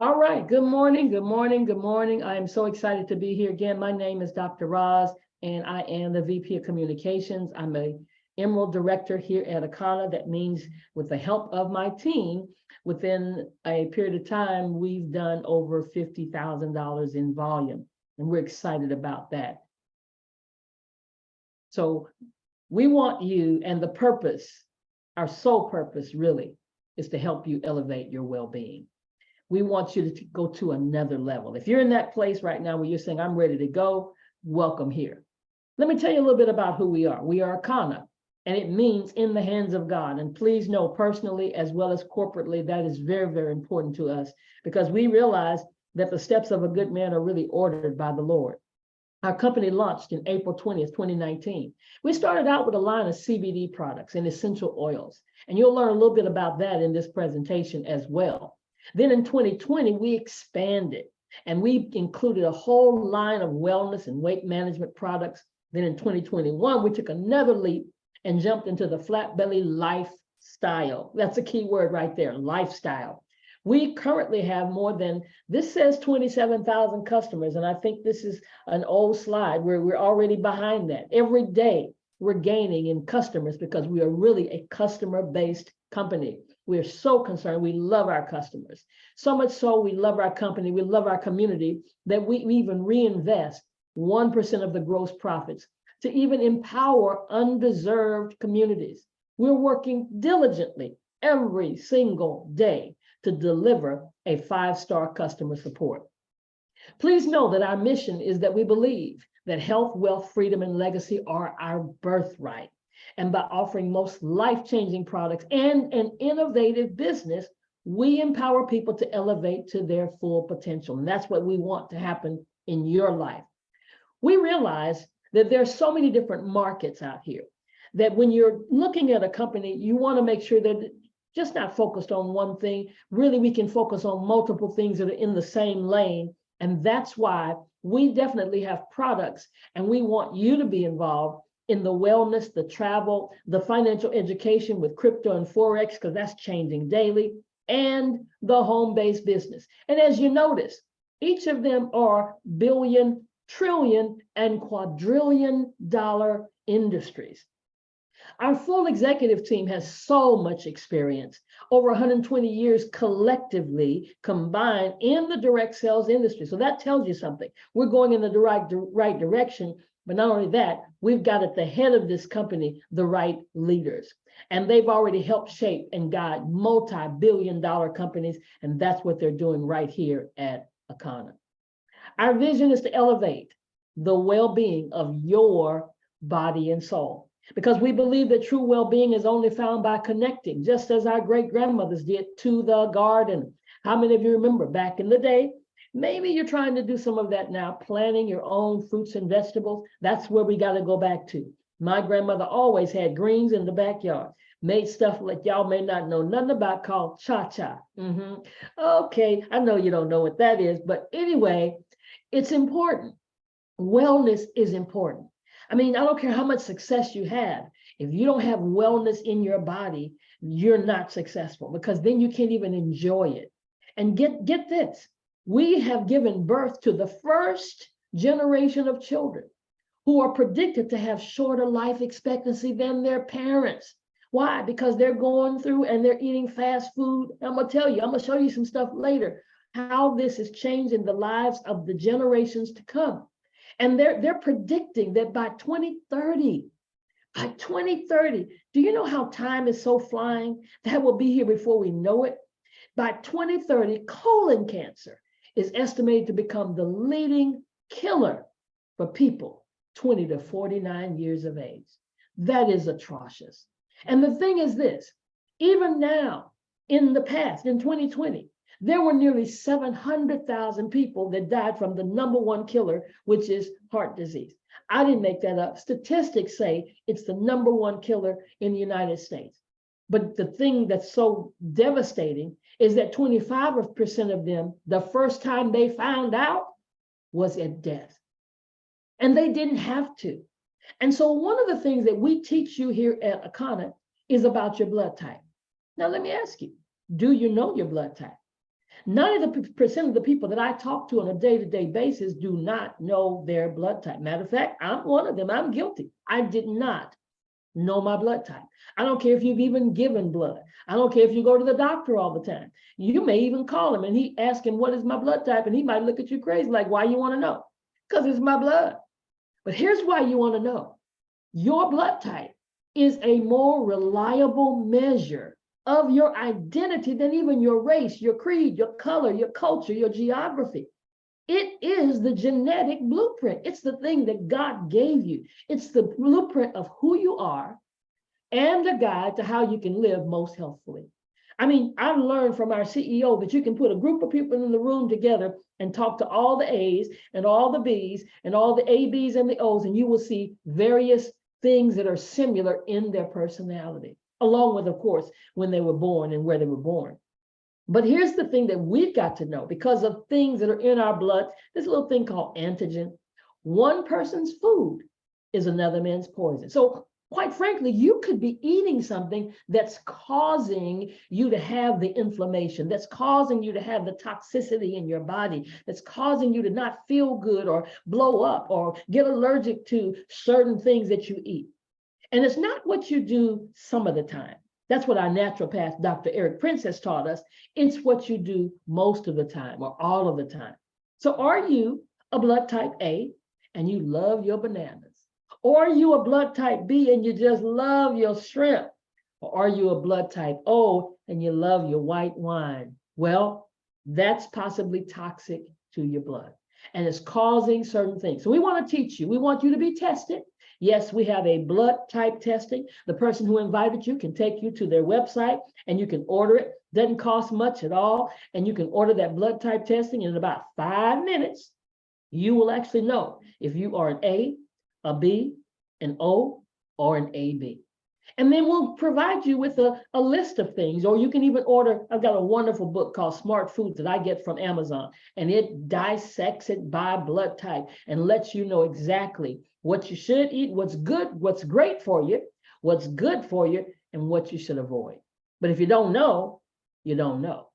All right. Good morning. Good morning. Good morning. I am so excited to be here again. My name is Dr. Roz, and I am the VP of Communications. I'm a Emerald Director here at Akana. That means with the help of my team, within a period of time, we've done over $50,000 in volume, and we're excited about that. So we want you, and the purpose, our sole purpose really, is to help you elevate your well-being. We want you to go to another level. If you're in that place right now where you're saying, I'm ready to go, welcome here. Let me tell you a little bit about who we are. We are Akana, and it means in the hands of God. And please know personally as well as corporately, that is very, very important to us because we realize that the steps of a good man are really ordered by the Lord. Our company launched in April 20th, 2019. We started out with a line of CBD products and essential oils, and you'll learn a little bit about that in this presentation as well. Then in 2020, we expanded and we included a whole line of wellness and weight management products. Then in 2021, we took another leap and jumped into the flat belly lifestyle. That's a key word right there, lifestyle. We currently have more than, this says 27,000 customers, and I think this is an old slide where we're already behind that. Every day we're gaining in customers because we are really a customer-based company. We're so concerned. We love our customers. So much so we love our company, we love our community, that we even reinvest 1% of the gross profits to even empower undeserved communities. We're working diligently every single day to deliver a 5-star customer support. Please know that our mission is that we believe that health, wealth, freedom, and legacy are our birthright. And by offering most life-changing products and an innovative business, we empower people to elevate to their full potential. And that's what we want to happen in your life. We realize that there's so many different markets out here that when you're looking at a company, you want to make sure that just not focused on one thing. Really, we can focus on multiple things that are in the same lane. And that's why we definitely have products, and we want you to be involved in the wellness, the travel, the financial education with crypto and Forex, because that's changing daily, and the home-based business. And as you notice, each of them are billion, trillion, and quadrillion dollar industries. Our full executive team has so much experience, over 120 years collectively combined in the direct sales industry. So that tells you something. We're going in the right direction. But not only that, we've got at the head of this company the right leaders. And they've already helped shape and guide multi-billion-dollar companies. And that's what they're doing right here at Akana. Our vision is to elevate the well-being of your body and soul, because we believe that true well-being is only found by connecting, just as our great-grandmothers did, to the garden. How many of you remember back in the day? Maybe you're trying to do some of that now, planting your own fruits and vegetables. That's where we got to go back to. My grandmother always had greens in the backyard, made stuff like y'all may not know nothing about called cha-cha. Okay, I know you don't know what that is, but anyway, it's important. Wellness is important. I mean, I don't care how much success you have. If you don't have wellness in your body, you're not successful, because then you can't even enjoy it. And get this. We have given birth to the first generation of children who are predicted to have shorter life expectancy than their parents. Why? Because they're going through and they're eating fast food. I'm going to tell you, I'm going to show you some stuff later, how this is changing the lives of the generations to come. And they're predicting that by 2030, do you know how time is so flying? That will be here before we know it. By 2030, colon cancer is estimated to become the leading killer for people 20 to 49 years of age. That is atrocious. And the thing is this, even now, in the past, in 2020, there were nearly 700,000 people that died from the #1 killer, which is heart disease. I didn't make that up. Statistics say it's the #1 killer in the United States. But the thing that's so devastating is that 25% of them, the first time they found out was at death. And they didn't have to. And so one of the things that we teach you here at Akana is about your blood type. Now, let me ask you, do you know your blood type? 90% of the people that I talk to on a day-to-day basis do not know their blood type. Matter of fact, I'm one of them. I'm guilty. I did not know my blood type. I don't care if you've even given blood. I don't care if you go to the doctor all the time. You may even call him and he ask him, what is my blood type? And he might look at you crazy, like, why you want to know? Because it's my blood. But here's why you want to know. Your blood type is a more reliable measure of your identity than even your race, your creed, your color, your culture, your geography. It is the genetic blueprint. It's the thing that God gave you. It's the blueprint of who you are and a guide to how you can live most healthfully. I mean, I've learned from our CEO that you can put a group of people in the room together and talk to all the A's and all the B's and all the A, B's and the O's, and you will see various things that are similar in their personality, along with, of course, when they were born and where they were born. But here's the thing that we've got to know because of things that are in our blood. There's a little thing called antigen. One person's food is another man's poison. So quite frankly, you could be eating something that's causing you to have the inflammation, that's causing you to have the toxicity in your body, that's causing you to not feel good or blow up or get allergic to certain things that you eat. And it's not what you do some of the time. That's what our naturopath, Dr. Eric Prince, has taught us. It's what you do most of the time or all of the time. So are you a blood type A and you love your bananas? Or are you a blood type B and you just love your shrimp? Or are you a blood type O and you love your white wine? Well, that's possibly toxic to your blood and it's causing certain things. So we want to teach you. We want you to be tested. Yes, we have a blood type testing. The person who invited you can take you to their website and you can order it. Doesn't cost much at all. And you can order that blood type testing in about 5 minutes. You will actually know if you are an A, B, an O, or an AB. And then we'll provide you with a list of things, or you can even order. I've got a wonderful book called Smart Foods that I get from Amazon, and it dissects it by blood type and lets you know exactly what you should eat, what's good, what's great for you, what's good for you, and what you should avoid. But if you don't know, you don't know.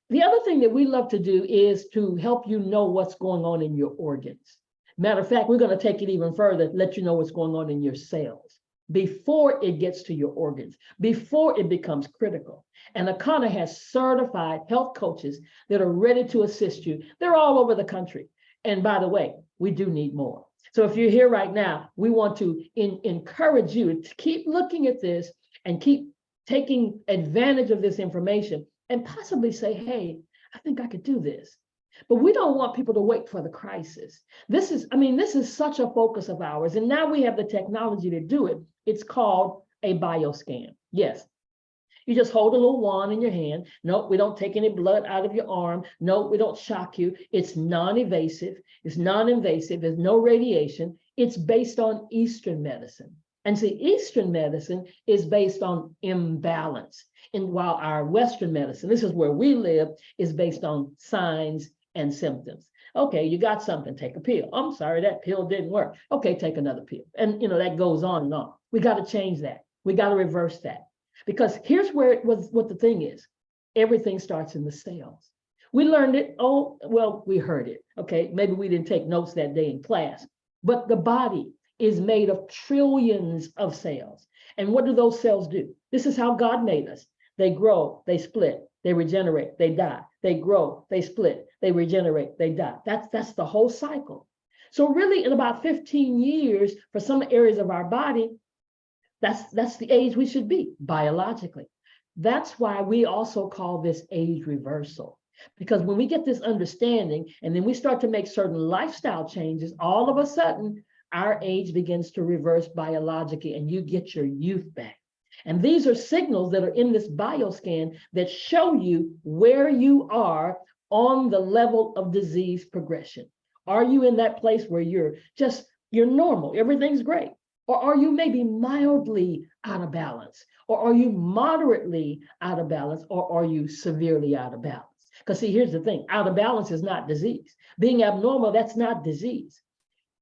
The other thing that we love to do is to help you know what's going on in your organs. Matter of fact, we're going to take it even further, let you know what's going on in your cells before it gets to your organs, before it becomes critical. And Akana has certified health coaches that are ready to assist you. They're all over the country. And by the way, we do need more. So if you're here right now, we want to encourage you to keep looking at this and keep taking advantage of this information and possibly say, hey, I think I could do this. But we don't want people to wait for the crisis. This is such a focus of ours. And now we have the technology to do it. It's called a bioscan. Yes. You just hold a little wand in your hand. No, we don't take any blood out of your arm. No, we don't shock you. It's non-invasive. It's non-invasive. There's no radiation. It's based on Eastern medicine. And see, Eastern medicine is based on imbalance. And while our Western medicine, this is where we live, is based on signs and symptoms. Okay, you got something, take a pill. I'm sorry, that pill didn't work. Okay, take another pill. And that goes on and on. We got to change that. We got to reverse that. Because here's where it was, what the thing is. Everything starts in the cells. We learned it. We heard it. Okay, maybe we didn't take notes that day in class. But the body is made of trillions of cells. And what do those cells do? This is how God made us. They grow, they split, they regenerate, they die. They grow, they split, they regenerate, they die. That's the whole cycle. So really in about 15 years, for some areas of our body, that's the age we should be biologically. That's why we also call this age reversal. Because when we get this understanding and then we start to make certain lifestyle changes, all of a sudden, our age begins to reverse biologically and you get your youth back. And these are signals that are in this bioscan that show you where you are on the level of disease progression. Are you in that place where you're normal, everything's great? Or are you maybe mildly out of balance? Or are you moderately out of balance? Or are you severely out of balance? Because see, here's the thing, out of balance is not disease. Being abnormal, that's not disease.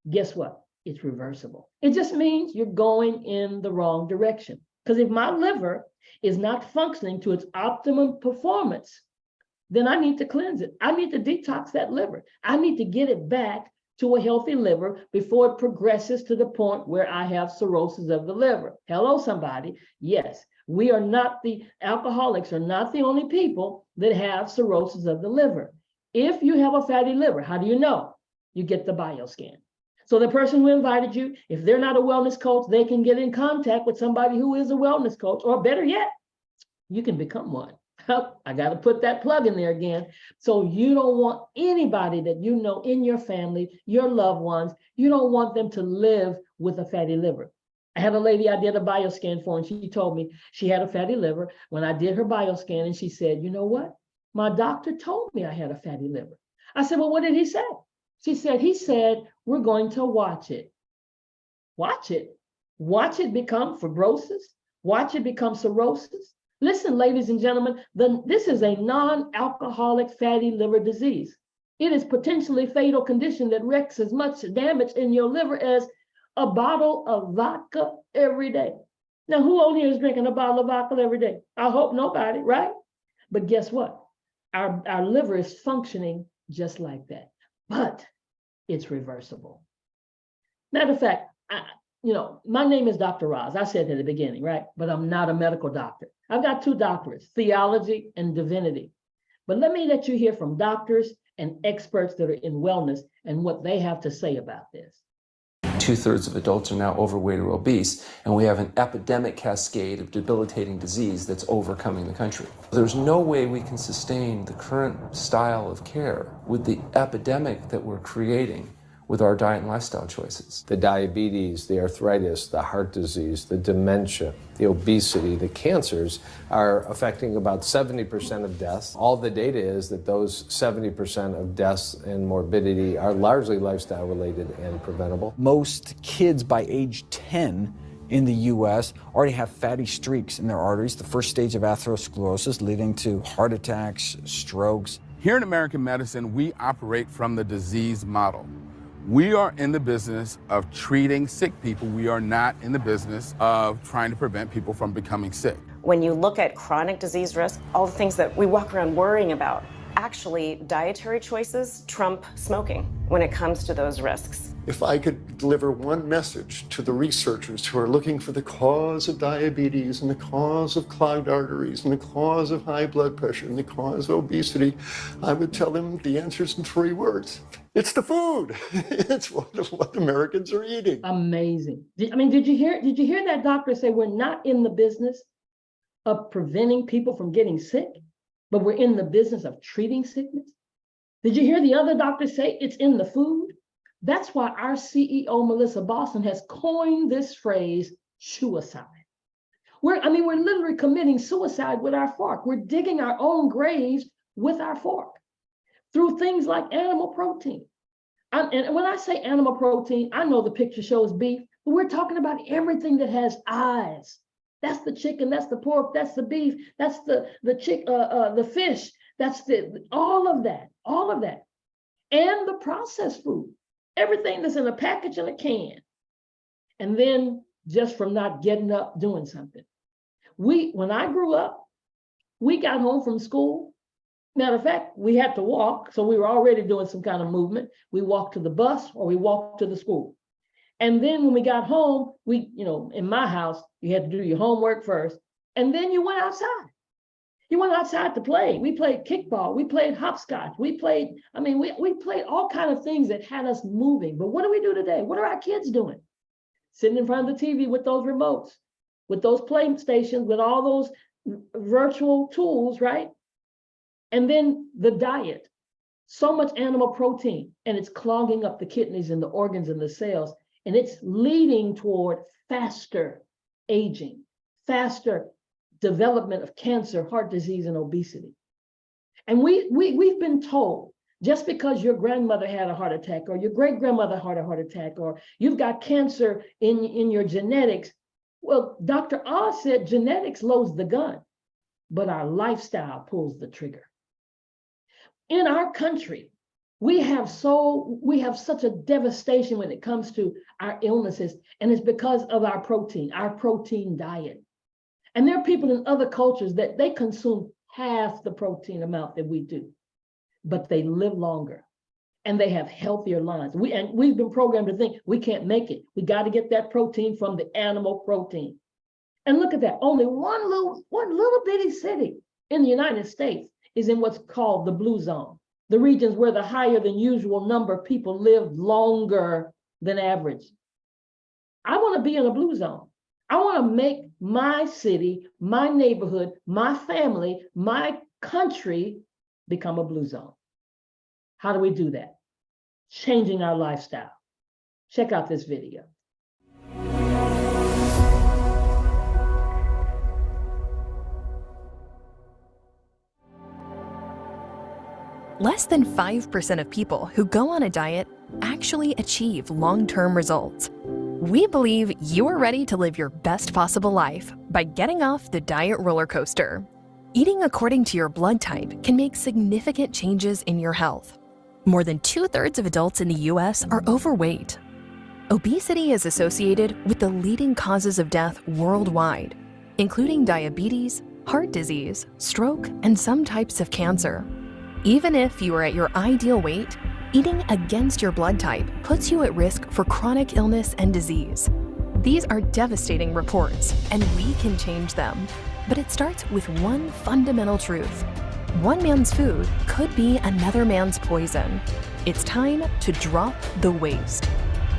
Guess what? It's reversible. It just means you're going in the wrong direction. Because if my liver is not functioning to its optimum performance, then I need to cleanse it. I need to detox that liver. I need to get it back to a healthy liver before it progresses to the point where I have cirrhosis of the liver. Hello, somebody. Yes, alcoholics are not the only people that have cirrhosis of the liver. If you have a fatty liver, how do you know? You get the bioscan. So the person who invited you, if they're not a wellness coach, they can get in contact with somebody who is a wellness coach, or better yet, you can become one. I got to put that plug in there again. So you don't want anybody that you know in your family, your loved ones, you don't want them to live with a fatty liver. I had a lady I did a bioscan for, and she told me she had a fatty liver. When I did her bioscan, and she said, you know what? My doctor told me I had a fatty liver. I said, well, what did he say? She said, he said, we're going to watch it. Watch it. Watch it become fibrosis. Watch it become cirrhosis. Listen, ladies and gentlemen, this is a non-alcoholic fatty liver disease. It is potentially fatal condition that wreaks as much damage in your liver as a bottle of vodka every day. Now, who on here is drinking a bottle of vodka every day? I hope nobody, right? But guess what? Our liver is functioning just like that, but it's reversible. Matter of fact, my name is Dr. Roz. I said at the beginning, right? But I'm not a medical doctor. I've got 2 doctorates, theology and divinity. But let you hear from doctors and experts that are in wellness and what they have to say about this. 2/3 of adults are now overweight or obese, and we have an epidemic cascade of debilitating disease that's overcoming the country. There's no way we can sustain the current style of care with the epidemic that we're creating with our diet and lifestyle choices. The diabetes, the arthritis, the heart disease, the dementia, the obesity, the cancers are affecting about 70% of deaths. All the data is that those 70% of deaths and morbidity are largely lifestyle related and preventable. Most kids by age 10 in the US already have fatty streaks in their arteries, the first stage of atherosclerosis leading to heart attacks, strokes. Here in American medicine, we operate from the disease model. We are in the business of treating sick people. We are not in the business of trying to prevent people from becoming sick. When you look at chronic disease risk, all the things that we walk around worrying about, actually dietary choices trump smoking when it comes to those risks. If I could deliver one message to the researchers who are looking for the cause of diabetes and the cause of clogged arteries and the cause of high blood pressure and the cause of obesity, I would tell them the answer's in 3 words. It's the food. It's what Americans are eating. Amazing. Did you hear that doctor say we're not in the business of preventing people from getting sick, but we're in the business of treating sickness? Did you hear the other doctor say it's in the food? That's why our CEO, Melissa Boston, has coined this phrase, suicide. We're literally committing suicide with our fork. We're digging our own graves with our fork through things like animal protein. And when I say animal protein, I know the picture shows beef, but we're talking about everything that has eyes. That's the chicken, that's the pork, that's the beef, that's the fish, that's all of that. And the processed food. Everything that's in a package and a can. And then just from not getting up, doing something. When I grew up, we got home from school. Matter of fact, we had to walk. So we were already doing some kind of movement. We walked to the bus or we walked to the school. And then when we got home, in my house, you had to do your homework first. And then you went outside. You went outside to play. We played kickball. We played hopscotch. We played all kinds of things that had us moving. But what do we do today? What are our kids doing? Sitting in front of the TV with those remotes, with those PlayStations, with all those virtual tools, right? And then the diet. So much animal protein, and it's clogging up the kidneys and the organs and the cells, and it's leading toward faster aging, faster development of cancer, heart disease, and obesity. And we've been told, just because your grandmother had a heart attack or your great-grandmother had a heart attack or you've got cancer in your genetics, well, Dr. Oz said genetics loads the gun, but our lifestyle pulls the trigger. In our country, we have such a devastation when it comes to our illnesses, and it's because of our protein diet. And there are people in other cultures that they consume half the protein amount that we do, but they live longer and they have healthier lives. We've been programmed to think we can't make it. We got to get that protein from the animal protein. And look at that, only one little bitty city in the United States is in what's called the blue zone, the regions where the higher than usual number of people live longer than average. I want to be in a blue zone. I want to make my city, my neighborhood, my family, my country become a blue zone. How do we do that? Changing our lifestyle. Check out this video. Less than 5% of people who go on a diet actually achieve long-term results. We believe you are ready to live your best possible life by getting off the diet roller coaster. Eating according to your blood type can make significant changes in your health. More than 2/3 of adults in the US are overweight. Obesity is associated with the leading causes of death worldwide, including diabetes, heart disease, stroke, and some types of cancer. Even if you are at your ideal weight, eating against your blood type puts you at risk for chronic illness and disease. These are devastating reports, and we can change them. But it starts with one fundamental truth. One man's food could be another man's poison. It's time to drop the waste.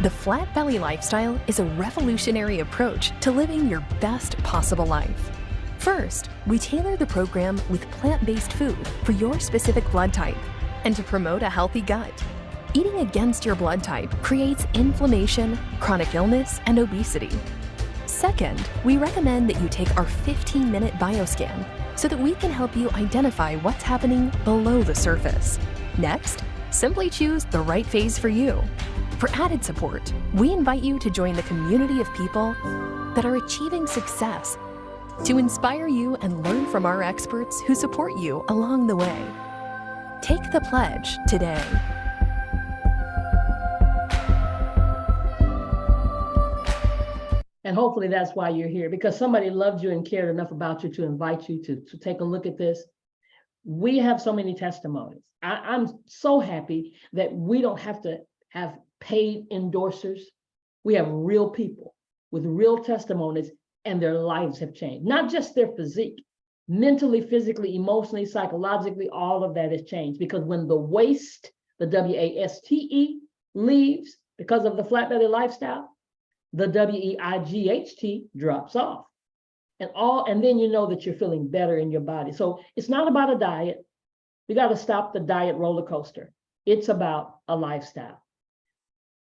The Flat Belly lifestyle is a revolutionary approach to living your best possible life. First, we tailor the program with plant-based food for your specific blood type and to promote a healthy gut. Eating against your blood type creates inflammation, chronic illness, and obesity. Second, we recommend that you take our 15-minute bioscan so that we can help you identify what's happening below the surface. Next, simply choose the right phase for you. For added support, we invite you to join the community of people that are achieving success to inspire you and learn from our experts who support you along the way. Take the pledge today. And hopefully that's why you're here, because somebody loved you and cared enough about you to invite you to take a look at this. We have so many testimonies. I'm so happy that we don't have to have paid endorsers. We have real people with real testimonies, and their lives have changed. Not just their physique, mentally, physically, emotionally, psychologically, all of that has changed. Because when the waste, the W-A-S-T-E, leaves because of the flat belly lifestyle, the W-E-I-G-H-T drops off. And then you know that you're feeling better in your body. So it's not about a diet. We got to stop the diet roller coaster. It's about a lifestyle.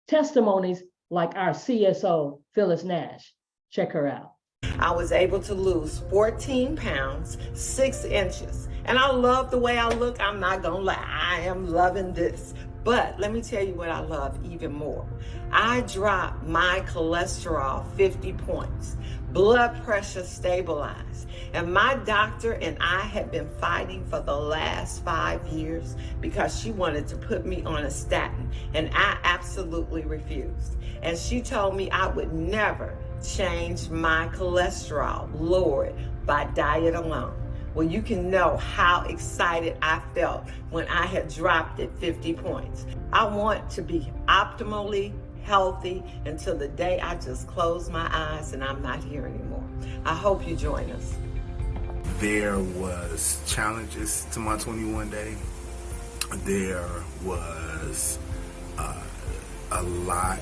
Testimonies like our CSO, Phyllis Nash. Check her out. I was able to lose 14 pounds, 6 inches. And I love the way I look. I'm not gonna lie, I am loving this. But let me tell you what I love even more. I dropped my cholesterol 50 points, blood pressure stabilized. And my doctor and I have been fighting for the last 5 years because she wanted to put me on a statin, and I absolutely refused. And she told me I would never change my cholesterol, lower it by diet alone. Well, you can know how excited I felt when I had dropped it 50 points. I want to be optimally healthy until the day I just close my eyes and I'm not here anymore. I hope you join us. There was challenges to my 21 day. There was a lot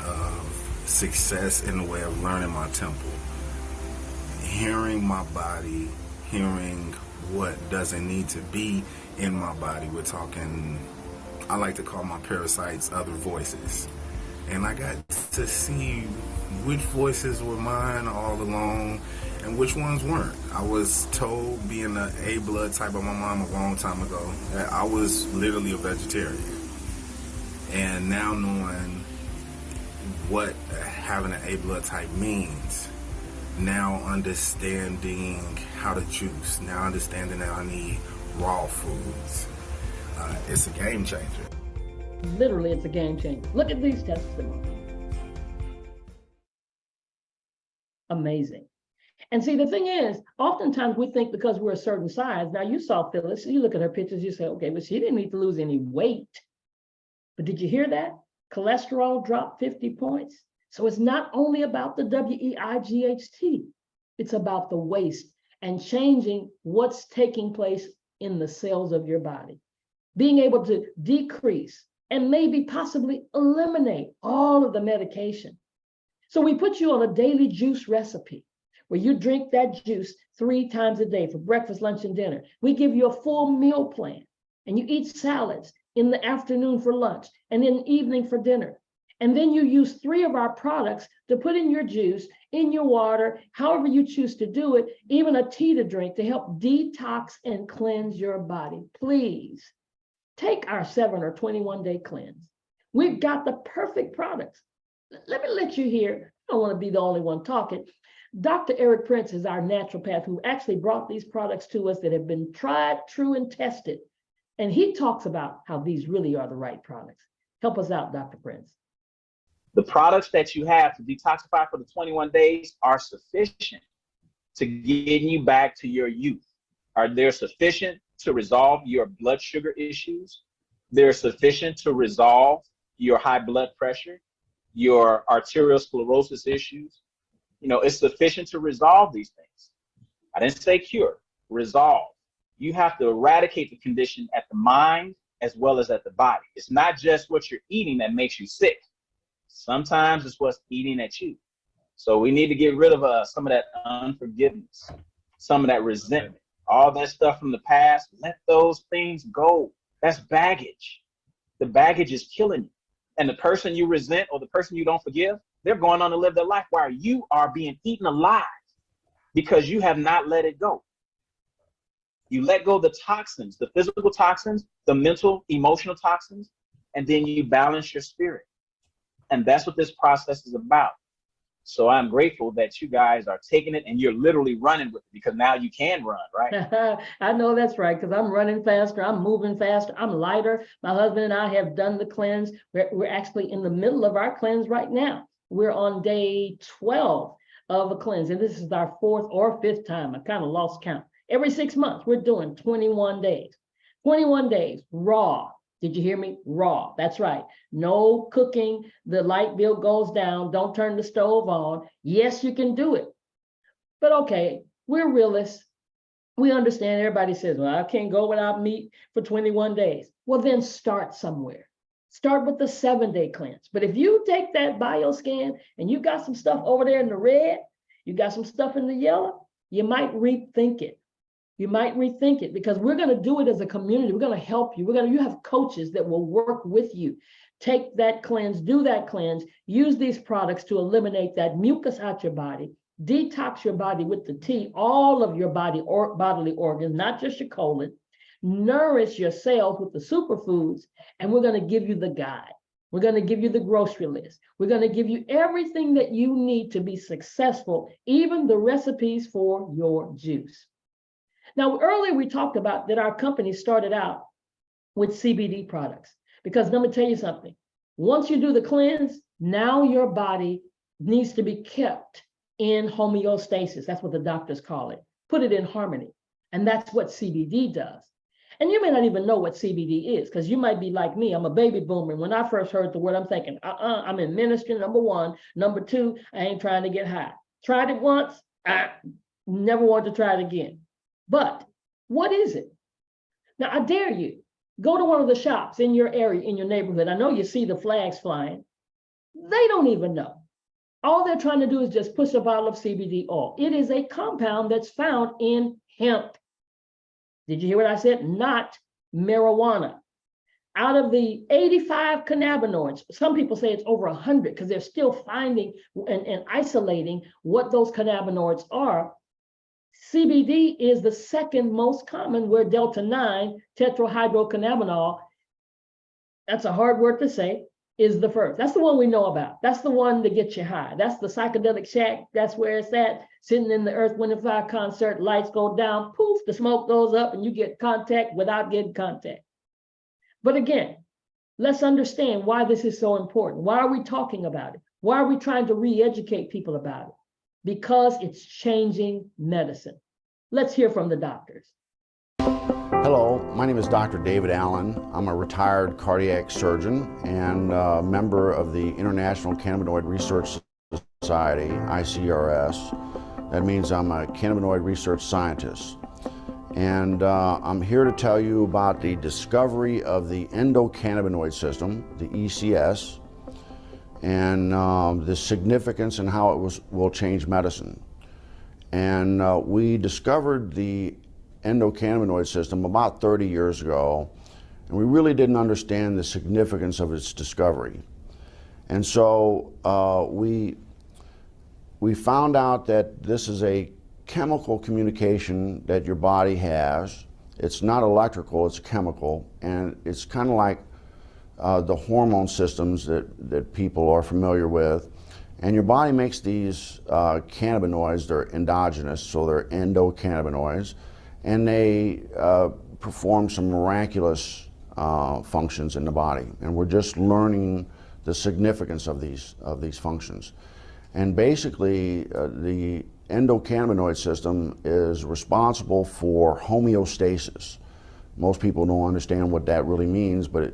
of success in the way of learning my temple. Hearing my body, hearing what doesn't need to be in my body. We're talking, I like to call my parasites other voices. And I got to see which voices were mine all along and which ones weren't. I was told, being an A blood type by my mom a long time ago, that I was literally a vegetarian. And now knowing what having an A blood type means, now understanding how to juice, now understanding that I need raw foods, it's a game changer. Literally, it's a game changer. Look at these testimonies. Amazing. And see, the thing is, oftentimes we think because we're a certain size, now you saw Phyllis, you look at her pictures, you say, okay, but she didn't need to lose any weight. But did you hear that? Cholesterol dropped 50 points. So it's not only about the WEIGHT, it's about the waste and changing what's taking place in the cells of your body. Being able to decrease and maybe possibly eliminate all of the medication. So we put you on a daily juice recipe where you drink that juice 3 times a day for breakfast, lunch, and dinner. We give you a full meal plan and you eat salads in the afternoon for lunch and in the evening for dinner. And then you use 3 of our products to put in your juice, in your water, however you choose to do it, even a tea to drink to help detox and cleanse your body. Please take our 7 or 21-day cleanse. We've got the perfect products. Let me let you hear. I don't want to be the only one talking. Dr. Eric Prince is our naturopath who actually brought these products to us that have been tried, true, and tested. And he talks about how these really are the right products. Help us out, Dr. Prince. The products that you have to detoxify for the 21 days are sufficient to get you back to your youth. Are they sufficient to resolve your blood sugar issues? They're sufficient to resolve your high blood pressure, your arterial sclerosis issues. You know, it's sufficient to resolve these things. I didn't say cure, resolve. You have to eradicate the condition at the mind as well as at the body. It's not just what you're eating that makes you sick. Sometimes it's what's eating at you. So we need to get rid of some of that unforgiveness, some of that resentment, all that stuff from the past. Let those things go. That's baggage. The baggage is killing you. And the person you resent or the person you don't forgive, they're going on to live their life while you are being eaten alive because you have not let it go. You let go of the toxins, the physical toxins, the mental, emotional toxins, and then you balance your spirit. And that's what this process is about. So I'm grateful that you guys are taking it and you're literally running with it because now you can run, right? I know that's right, because I'm running faster, I'm moving faster, I'm lighter. My husband and I have done the cleanse. We're actually in the middle of our cleanse right now. We're on day 12 of a cleanse, and this is our 4th or 5th time. I kind of lost count. Every 6 months, we're doing 21 days. 21 days, raw. Did you hear me? Raw. That's right. No cooking. The light bill goes down. Don't turn the stove on. Yes, you can do it. But okay, we're realists. We understand. Everybody says, well, I can't go without meat for 21 days. Well, then start somewhere. Start with the 7-day cleanse. But if you take that bioscan and you got some stuff over there in the red, you got some stuff in the yellow, you might rethink it. You might rethink it because we're going to do it as a community. We're going to help you. You have coaches that will work with you. Take that cleanse, do that cleanse, use these products to eliminate that mucus out your body, detox your body with the tea, all of your body or bodily organs, not just your colon, nourish your cells with the superfoods, and we're going to give you the guide. We're going to give you the grocery list. We're going to give you everything that you need to be successful, even the recipes for your juice. Now, earlier we talked about that our company started out with CBD products, because let me tell you something. Once you do the cleanse, now your body needs to be kept in homeostasis. That's what the doctors call it. Put it in harmony. And that's what CBD does. And you may not even know what CBD is, because you might be like me. I'm a baby boomer. When I first heard the word, I'm thinking, I'm in ministry, number 1. Number 2, I ain't trying to get high. Tried it once, I never want to try it again. But what is it? Now, I dare you, go to one of the shops in your area, in your neighborhood. I know you see the flags flying. They don't even know. All they're trying to do is just push a bottle of CBD oil. It is a compound that's found in hemp. Did you hear what I said? Not marijuana. Out of the 85 cannabinoids, some people say it's over 100 because they're still finding and isolating what those cannabinoids are. CBD is the second most common, where delta-9 tetrahydrocannabinol, that's a hard word to say, is the first. That's the one we know about. That's the one that gets you high. That's the psychedelic shack. That's where it's at, sitting in the Earth, Wind & Fire concert, lights go down, poof, the smoke goes up and you get contact without getting contact. But again, let's understand why this is so important. Why are we talking about it? Why are we trying to re-educate people about it? because it's changing medicine. Let's hear from the doctors. Hello, my name is Dr. David Allen. I'm a retired cardiac surgeon and a member of the International Cannabinoid Research Society, ICRS. That means I'm a cannabinoid research scientist. And I'm here to tell you about the discovery of the endocannabinoid system, the ECS, and the significance and how it will change medicine. And we discovered the endocannabinoid system about 30 years ago, and we really didn't understand the significance of its discovery. And so we found out that this is a chemical communication that your body has. It's not electrical, it's chemical, and it's kind of like the hormone systems that people are familiar with. And your body makes these cannabinoids. They're endogenous, so they're endocannabinoids, and they perform some miraculous functions in the body. And we're just learning the significance of these functions. And basically, the endocannabinoid system is responsible for homeostasis. Most people don't understand what that really means, but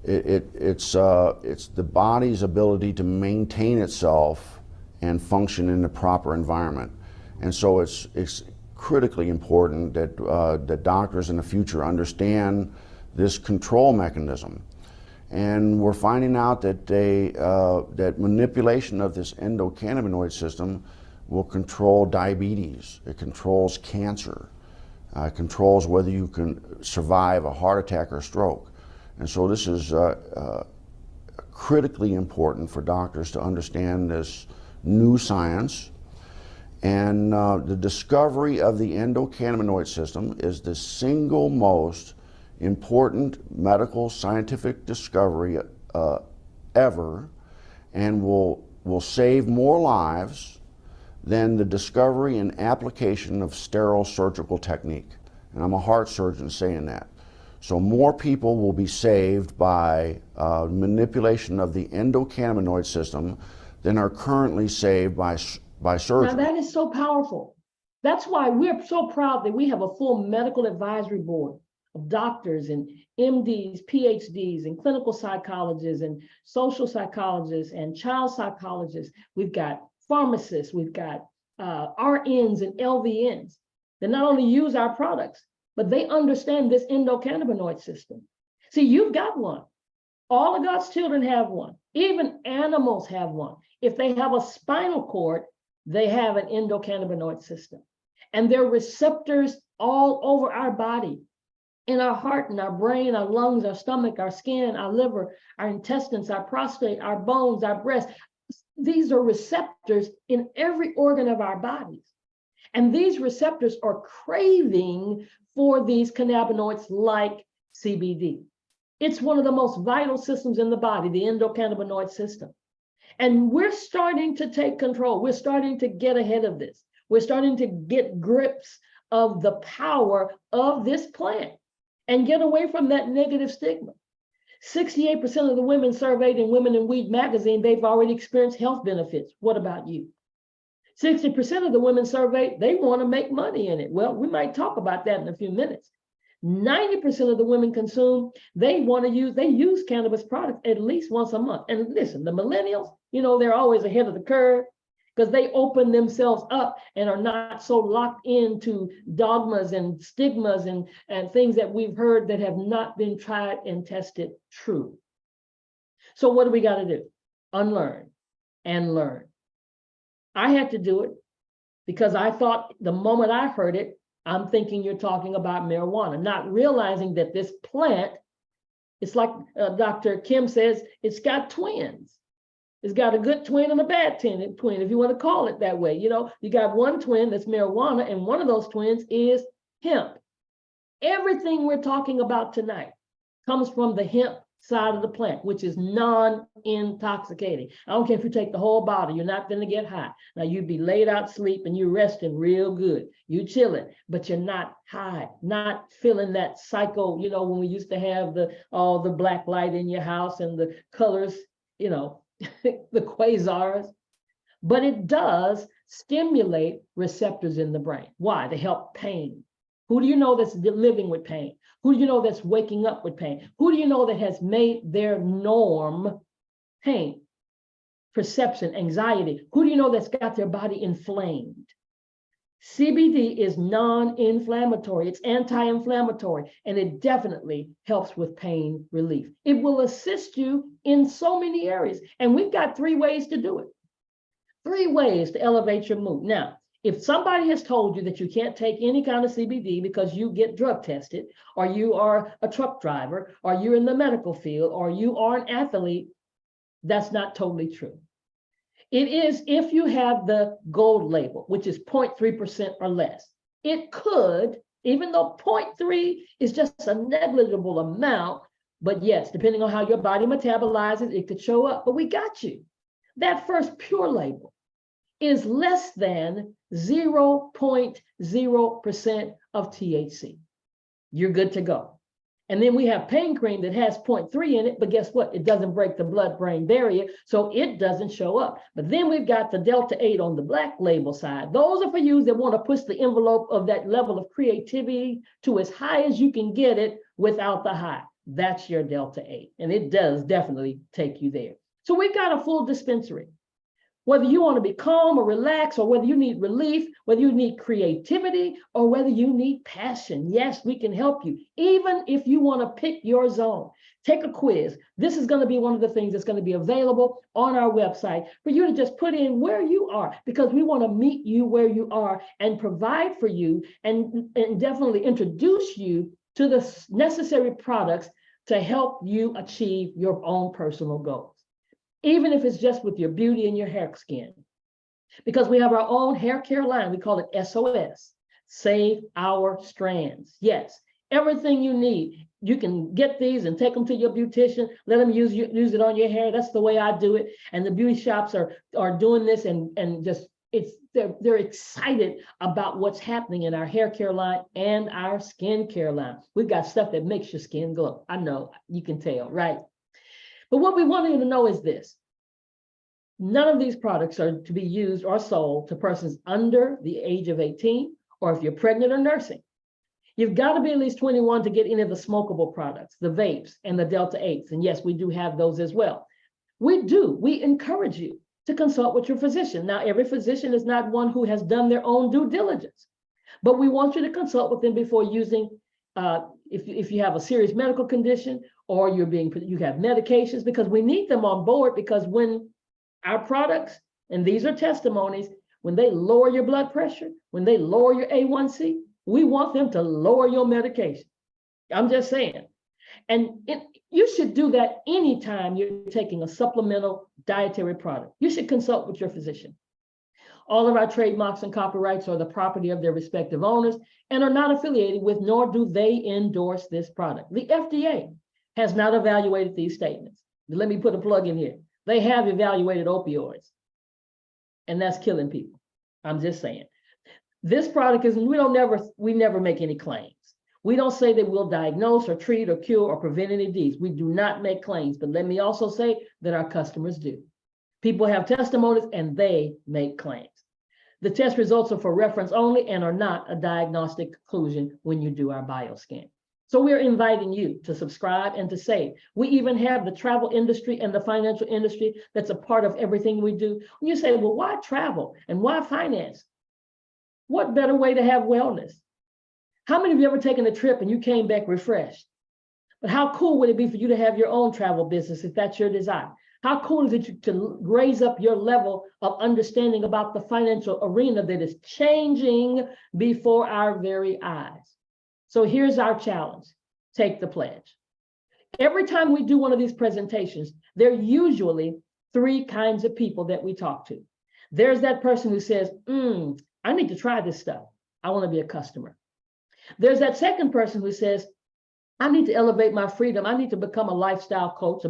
it's the body's ability to maintain itself and function in the proper environment. And so it's critically important that that doctors in the future understand this control mechanism. And we're finding out that that manipulation of this endocannabinoid system will control diabetes. It controls cancer. It controls whether you can survive a heart attack or stroke. And so this is critically important for doctors to understand this new science. And the discovery of the endocannabinoid system is the single most important medical scientific discovery ever, and will save more lives than the discovery and application of sterile surgical technique. And I'm a heart surgeon saying that. So more people will be saved by manipulation of the endocannabinoid system than are currently saved by surgery. Now that is so powerful. That's why we're so proud that we have a full medical advisory board of doctors and MDs, PhDs, and clinical psychologists and social psychologists and child psychologists. We've got pharmacists, we've got RNs and LVNs that not only use our products, but they understand this endocannabinoid system. See, you've got one. All of God's children have one. Even animals have one. If they have a spinal cord, they have an endocannabinoid system. And there are receptors all over our body, in our heart, in our brain, our lungs, our stomach, our skin, our liver, our intestines, our prostate, our bones, our breast. These are receptors in every organ of our bodies. And these receptors are craving for these cannabinoids like CBD. It's one of the most vital systems in the body, the endocannabinoid system. And we're starting to take control. We're starting to get ahead of this. We're starting to get grips of the power of this plant and get away from that negative stigma. 68% of the women surveyed in Women in Weed magazine, they've already experienced health benefits. What about you? 60% of the women surveyed, they want to make money in it. Well, we might talk about that in a few minutes. 90% of the women consume, they use cannabis products at least once a month. And listen, the millennials, they're always ahead of the curve because they open themselves up and are not so locked into dogmas and stigmas and things that we've heard that have not been tried and tested true. So what do we got to do? Unlearn and learn. I had to do it because I thought the moment I heard it, I'm thinking you're talking about marijuana, not realizing that this plant, it's like Dr. Kim says, it's got twins. It's got a good twin and a bad twin, if you want to call it that way. You got one twin that's marijuana, and one of those twins is hemp. Everything we're talking about tonight comes from the hemp side of the plant, which is non-intoxicating. I don't care if you take the whole bottle, you're not going to get high. Now you'd be laid out sleep and you're resting real good. You chilling, but you're not high, not feeling that psycho, when we used to have all the black light in your house and the colors, the quasars. But it does stimulate receptors in the brain. Why? To help pain. Who do you know that's living with pain? Who do you know that's waking up with pain? Who do you know that has made their norm pain, perception, anxiety? Who do you know that's got their body inflamed? CBD is non-inflammatory, it's anti-inflammatory, and it definitely helps with pain relief. It will assist you in so many areas, and we've got 3 ways to do it. 3 ways to elevate your mood. Now, if somebody has told you that you can't take any kind of CBD because you get drug tested, or you are a truck driver, or you're in the medical field, or you are an athlete, that's not totally true. It is if you have the gold label, which is 0.3% or less. It could, even though 0.3 is just a negligible amount, but yes, depending on how your body metabolizes, it could show up, but we got you. That first pure label is less than 0.0% of THC. You're good to go. And then we have pain cream that has 0.3 in it, but guess what? It doesn't break the blood-brain barrier, so it doesn't show up. But then we've got the Delta 8 on the black label side. Those are for you that want to push the envelope of that level of creativity to as high as you can get it without the high. That's your Delta 8, and it does definitely take you there. So we've got a full dispensary. Whether you want to be calm or relaxed, or whether you need relief, whether you need creativity, or whether you need passion, yes, we can help you. Even if you want to pick your zone, take a quiz. This is going to be one of the things that's going to be available on our website for you to just put in where you are, because we want to meet you where you are and provide for you and definitely introduce you to the necessary products to help you achieve your own personal goals. Even if it's just with your beauty and your hair skin. Because we have our own hair care line, we call it SOS, Save Our Strands. Yes, everything you need. You can get these and take them to your beautician, let them use it on your hair. That's the way I do it. And the beauty shops are doing this and just, they're excited about what's happening in our hair care line and our skin care line. We've got stuff that makes your skin glow. I know, you can tell, right? But what we want you to know is this. None of these products are to be used or sold to persons under the age of 18, or if you're pregnant or nursing. You've got to be at least 21 to get any of the smokable products, the vapes and the Delta 8s. And yes, we do have those as well. We encourage you to consult with your physician. Now, every physician is not one who has done their own due diligence, but we want you to consult with them before using, if you have a serious medical condition, or you have medications, because we need them on board, because when our products, and these are testimonies, when they lower your blood pressure, when they lower your A1C, we want them to lower your medication. I'm just saying. And you should do that anytime you're taking a supplemental dietary product. You should consult with your physician. All of our trademarks and copyrights are the property of their respective owners and are not affiliated with, nor do they endorse this product. The FDA has not evaluated these statements. Let me put a plug in here. They have evaluated opioids, and that's killing people. I'm just saying. This product is, we never make any claims. We don't say that we'll diagnose or treat or cure or prevent any disease. We do not make claims, but let me also say that our customers do. People have testimonies and they make claims. The test results are for reference only and are not a diagnostic conclusion when you do our bioscan. So we're inviting you to subscribe and to save. We even have the travel industry and the financial industry that's a part of everything we do. When you say, well, why travel and why finance? What better way to have wellness? How many of you ever taken a trip and you came back refreshed? But how cool would it be for you to have your own travel business if that's your desire? How cool is it to raise up your level of understanding about the financial arena that is changing before our very eyes? So here's our challenge. Take the pledge. Every time we do one of these presentations, there are usually 3 kinds of people that we talk to. There's that person who says, I need to try this stuff. I want to be a customer. There's that second person who says, I need to elevate my freedom. I need to become a lifestyle coach,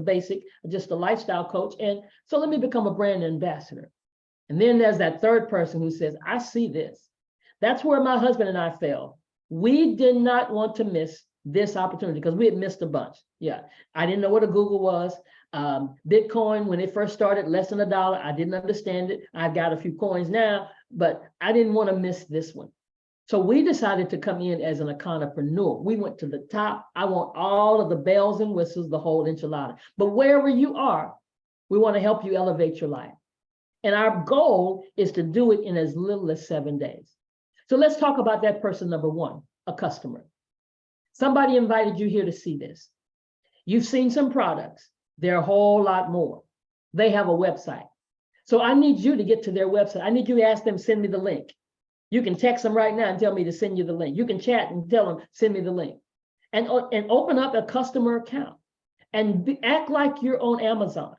just a lifestyle coach. And so let me become a brand ambassador. And then there's that third person who says, I see this. That's where my husband and I fell. We did not want to miss this opportunity because we had missed a bunch. Yeah, I didn't know what a Google was. Bitcoin, when it first started, less than $1. I didn't understand it. I've got a few coins now, but I didn't want to miss this one. So we decided to come in as an econopreneur. We went to the top. I want all of the bells and whistles, the whole enchilada. But wherever you are, we want to help you elevate your life. And our goal is to do it in as little as 7 days. So let's talk about that person number one, a customer. Somebody invited you here to see this. You've seen some products. There are a whole lot more. They have a website. So I need you to get to their website. I need you to ask them, send me the link. You can text them right now and tell me to send you the link. You can chat and tell them, send me the link. And open up a customer account and act like you're on Amazon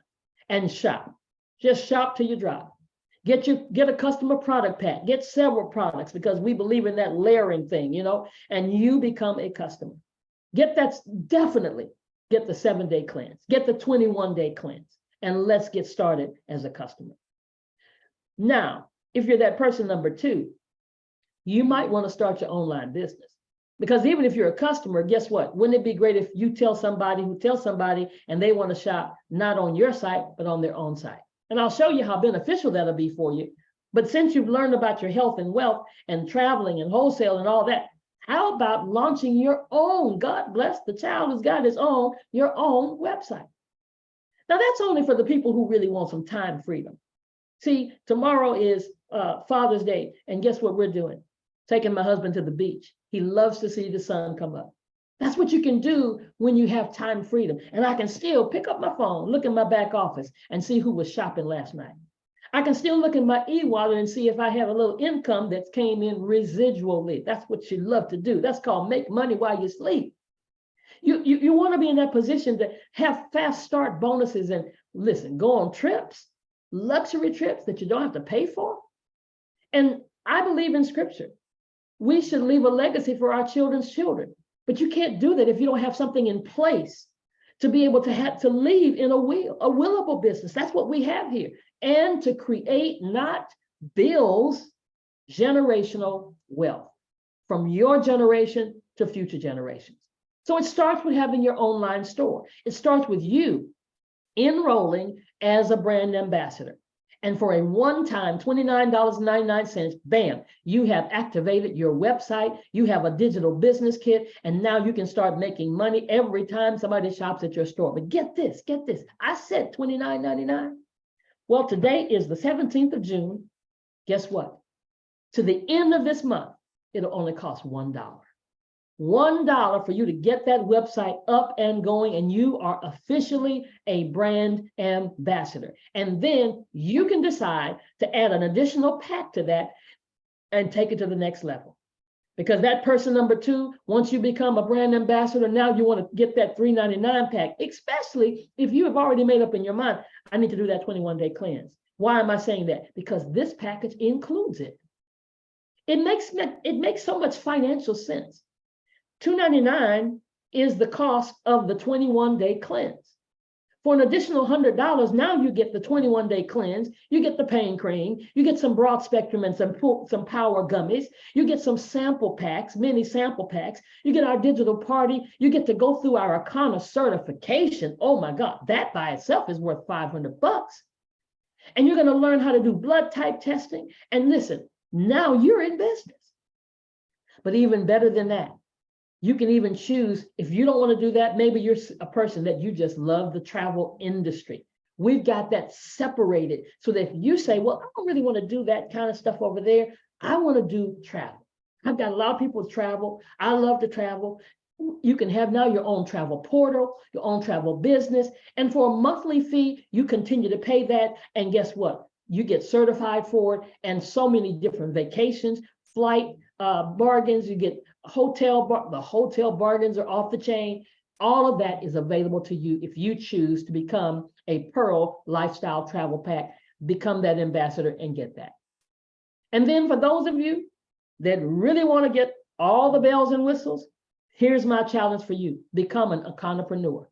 and shop. Just shop till you drop. Get a customer product pack. Get several products because we believe in that layering thing, you know, and you become a customer. Definitely get the 7-day cleanse. Get the 21-day cleanse. And let's get started as a customer. Now, if you're that person number two, you might want to start your online business. Because even if you're a customer, guess what? Wouldn't it be great if you tell somebody who tells somebody and they want to shop not on your site, but on their own site? And I'll show you how beneficial that'll be for you. But since you've learned about your health and wealth and traveling and wholesale and all that, how about launching your own, God bless the child who's got his own, your own website? Now that's only for the people who really want some time freedom. See, tomorrow is Father's Day. And guess what we're doing? Taking my husband to the beach. He loves to see the sun come up. That's what you can do when you have time freedom. And I can still pick up my phone, look in my back office and see who was shopping last night. I can still look in my e-wallet and see if I have a little income that came in residually. That's what you love to do. That's called make money while you sleep. You want to be in that position to have fast start bonuses and listen, go on trips, luxury trips that you don't have to pay for. And I believe in scripture. We should leave a legacy for our children's children. But you can't do that if you don't have something in place to be able to leave in a willable business. That's what we have here. And to create, not build, generational wealth from your generation to future generations. So it starts with having your online store. It starts with you enrolling as a brand ambassador. And for a one-time $29.99, bam, you have activated your website, you have a digital business kit, and now you can start making money every time somebody shops at your store. But get this, I said $29.99. Well, today is the 17th of June. Guess what? To the end of this month, it'll only cost $1. $1 for you to get that website up and going, and you are officially a brand ambassador. And then you can decide to add an additional pack to that and take it to the next level. Because that person number two, once you become a brand ambassador, now you want to get that $3.99 pack, especially if you have already made up in your mind, I need to do that 21-day cleanse. Why am I saying that? Because this package includes it. It makes so much financial sense. $2.99 is the cost of the 21-day cleanse. For an additional $100, now you get the 21-day cleanse, you get the pain cream, you get some broad spectrum and some power gummies, you get some sample packs, mini sample packs, you get our digital party, you get to go through our Arcana certification. Oh my God, that by itself is worth $500. And you're going to learn how to do blood type testing. And listen, now you're in business. But even better than that, you can even choose, if you don't want to do that, maybe you're a person that you just love the travel industry. We've got that separated so that if you say, well, I don't really want to do that kind of stuff over there. I want to do travel. I've got a lot of people who travel. I love to travel. You can have now your own travel portal, your own travel business. And for a monthly fee, you continue to pay that. And guess what? You get certified for it, and so many different vacations, flight bargains, you get the hotel bargains are off the chain. All of that is available to you if you choose to become a Pearl Lifestyle Travel Pack, become that ambassador and get that. And then for those of you that really want to get all the bells and whistles, here's my challenge for you. Become an econopreneur.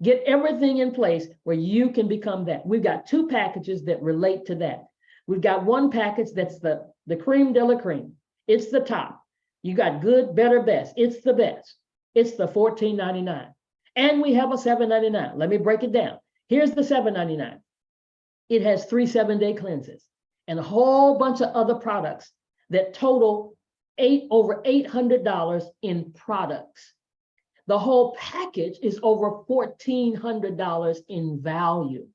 Get everything in place where you can become that. We've got two packages that relate to that. We've got one package that's the cream de la cream. It's the top. You got good, better, best. It's the best. It's the $14.99. And we have a $7.99. Let me break it down. Here's the $7.99. It has 3 7-day cleanses. and a whole bunch of other products that total over $800 in products. The whole package is over $1,400 in value.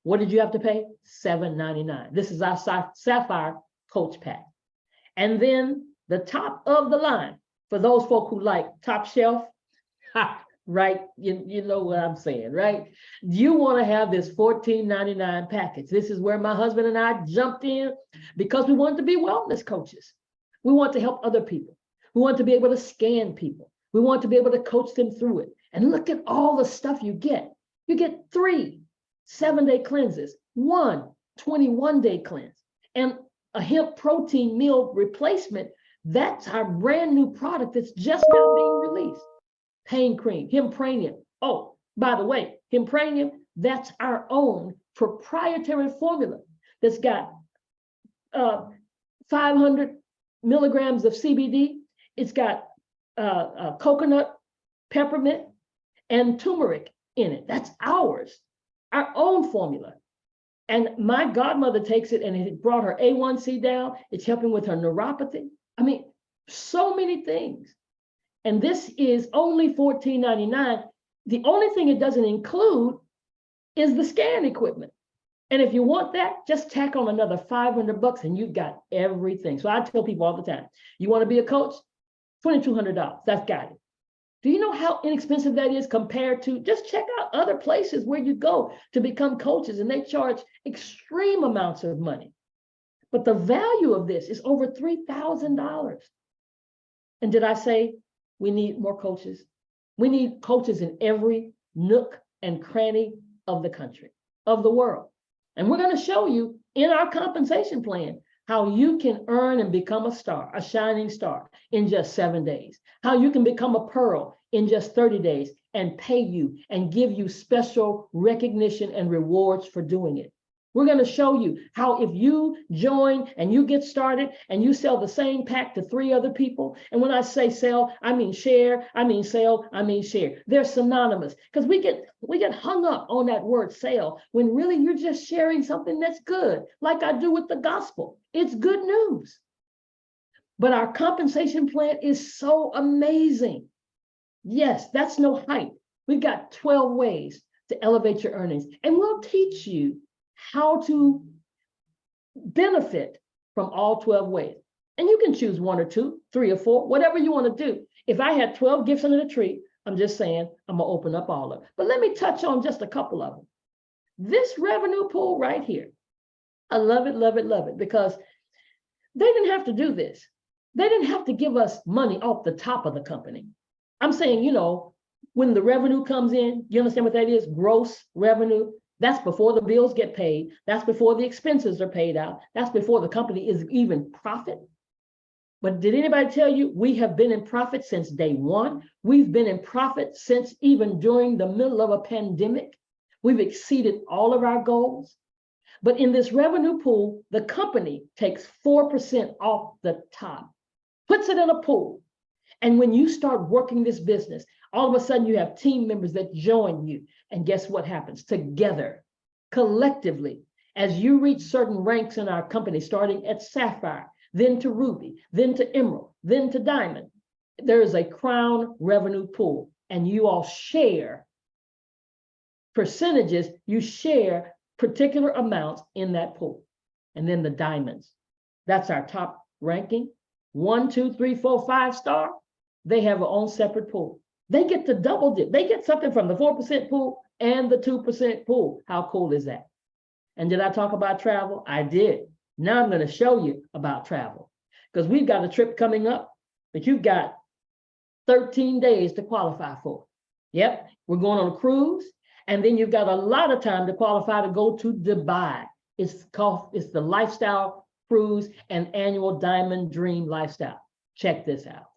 What did you have to pay? $7.99. This is our Sapphire Coach Pack. And then the top of the line, for those folk who like top shelf, right? You know what I'm saying, right? You want to have this $14.99 package. This is where my husband and I jumped in because we wanted to be wellness coaches. We want to help other people. We want to be able to scan people. We want to be able to coach them through it. And look at all the stuff you get. You get 3 7-day cleanses, 1 21-day cleanse, and a hemp protein meal replacement. That's our brand new product that's just now being released. Pain cream, Hempranium. Oh, by the way, Hempranium, that's our own proprietary formula that's got 500 milligrams of CBD. It's got coconut, peppermint, and turmeric in it. That's ours, our own formula. And my godmother takes it and it brought her A1C down. It's helping with her neuropathy. I mean, so many things. And this is only $14.99. The only thing it doesn't include is the scan equipment. And if you want that, just tack on another $500 and you've got everything. So I tell people all the time, you want to be a coach? $2,200, that's got it. Do you know how inexpensive that is compared to, just check out other places where you go to become coaches and they charge extreme amounts of money. But the value of this is over $3,000. And did I say we need more coaches? We need coaches in every nook and cranny of the country, of the world. And we're going to show you in our compensation plan how you can earn and become a star, a shining star in just 7 days, how you can become a pearl in just 30 days and pay you and give you special recognition and rewards for doing it. We're going to show you how if you join and you get started and you sell the same pack to 3 other people, and when I say sell, I mean share, I mean sell, I mean share. They're synonymous because we get hung up on that word sell when really you're just sharing something that's good, like I do with the gospel. It's good news. But our compensation plan is so amazing. Yes, that's no hype. We've got 12 ways to elevate your earnings, and we'll teach you how to benefit from all 12 ways. And you can choose 1 or 2, 3 or 4, whatever you want to do. If I had 12 gifts under the tree, I'm just saying I'm going to open up all of them. But let me touch on just a couple of them. This revenue pool right here, I love it, love it, love it, because they didn't have to do this. They didn't have to give us money off the top of the company. I'm saying, you know, when the revenue comes in, you understand what that is? Gross revenue. That's before the bills get paid. That's before the expenses are paid out. That's before the company is even profit. But did anybody tell you we have been in profit since day one? We've been in profit since even during the middle of a pandemic. We've exceeded all of our goals. But in this revenue pool, the company takes 4% off the top, puts it in a pool. And when you start working this business, all of a sudden you have team members that join you. And guess what happens? Together, collectively, as you reach certain ranks in our company, starting at Sapphire, then to Ruby, then to Emerald, then to Diamond, there is a crown revenue pool. And you all share percentages, you share particular amounts in that pool. And then the diamonds, that's our top ranking. 1, 2, 3, 4, 5 star, they have their own separate pool. They get to double dip. They get something from the 4% pool and the 2% pool. How cool is that? And did I talk about travel? I did. Now I'm going to show you about travel because we've got a trip coming up that you've got 13 days to qualify for. Yep, we're going on a cruise, and then you've got a lot of time to qualify to go to Dubai. It's the Lifestyle Cruise and Annual Diamond Dream Lifestyle. Check this out.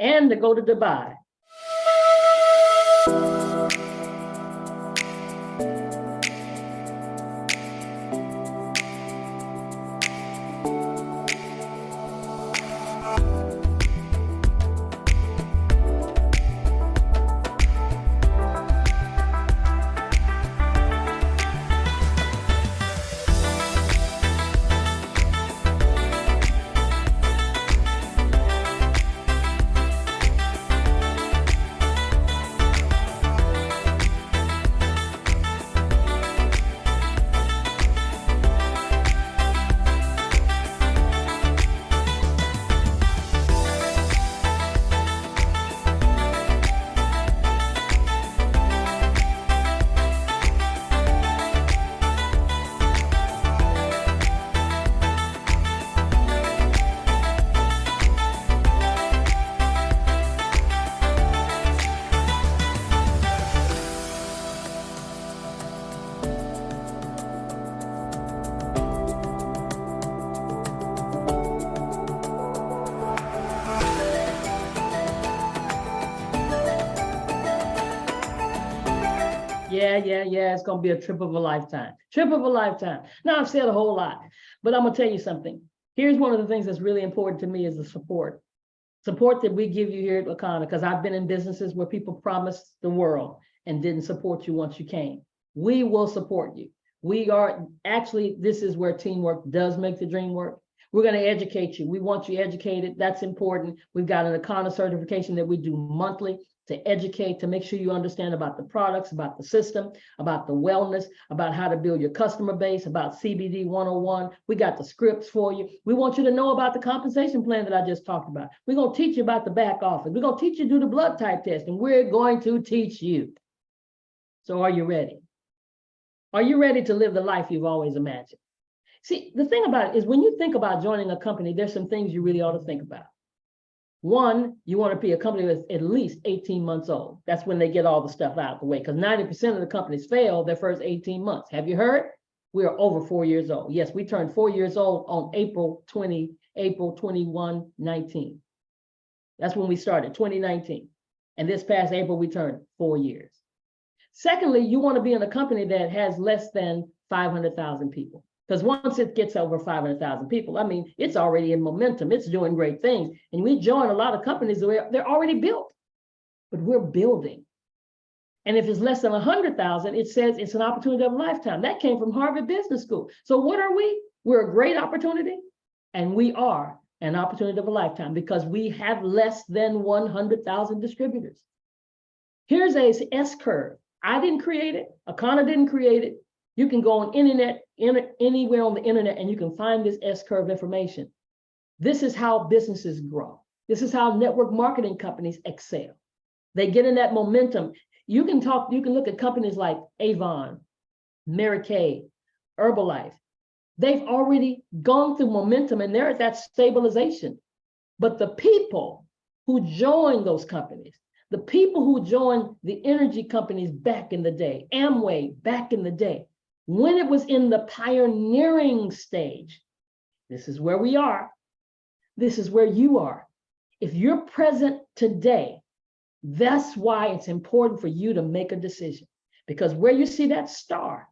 and to go to Dubai. Yeah. It's going to be a trip of a lifetime. Trip of a lifetime. Now, I've said a whole lot, but I'm going to tell you something. Here's one of the things that's really important to me is the support. Support that we give you here at Wakanda, because I've been in businesses where people promised the world and didn't support you once you came. We will support you. We are actually, this is where teamwork does make the dream work. We're going to educate you. We want you educated. That's important. We've got an Wakanda certification that we do monthly to educate, to make sure you understand about the products, about the system, about the wellness, about how to build your customer base, about CBD 101. We got the scripts for you. We want you to know about the compensation plan that I just talked about. We're going to teach you about the back office. We're going to teach you to do the blood type test, and we're going to teach you. So are you ready? Are you ready to live the life you've always imagined? See, the thing about it is when you think about joining a company, there's some things you really ought to think about. One, you want to be a company that's at least 18 months old. That's when they get all the stuff out of the way, because 90% of the companies fail their first 18 months. Have you heard? We are over 4 years old. Yes, we turned 4 years old on April 21, 19. That's when we started, 2019. And this past April, we turned 4 years. Secondly, you want to be in a company that has less than 500,000 people. Because once it gets over 500,000 people, I mean, it's already in momentum. It's doing great things. And we join a lot of companies where they're already built, but we're building. And if it's less than 100,000, it says it's an opportunity of a lifetime. That came from Harvard Business School. So what are we? We're a great opportunity, and we are an opportunity of a lifetime because we have less than 100,000 distributors. Here's a S-curve. I didn't create it. Akana didn't create it. You can go on anywhere on the internet and you can find this S-curve information. This is how businesses grow. This is how network marketing companies excel. They get in that momentum. You can look at companies like Avon, Mary Kay, Herbalife. They've already gone through momentum and they're at that stabilization. But the people who join those companies, the people who joined the energy companies back in the day, Amway back in the day, when it was in the pioneering stage, this is where we are. This is where you are. If you're present today, that's why it's important for you to make a decision. Because where you see that star,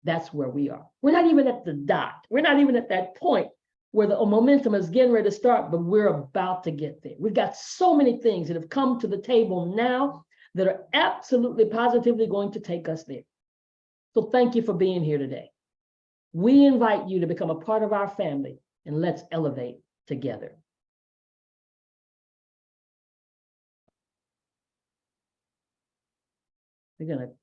that's where we are. We're not even at the dot. We're not even at that point where the momentum is getting ready to start, but we're about to get there. We've got so many things that have come to the table now that are absolutely positively going to take us there. So thank you for being here today. We invite you to become a part of our family, and let's elevate together. We're going to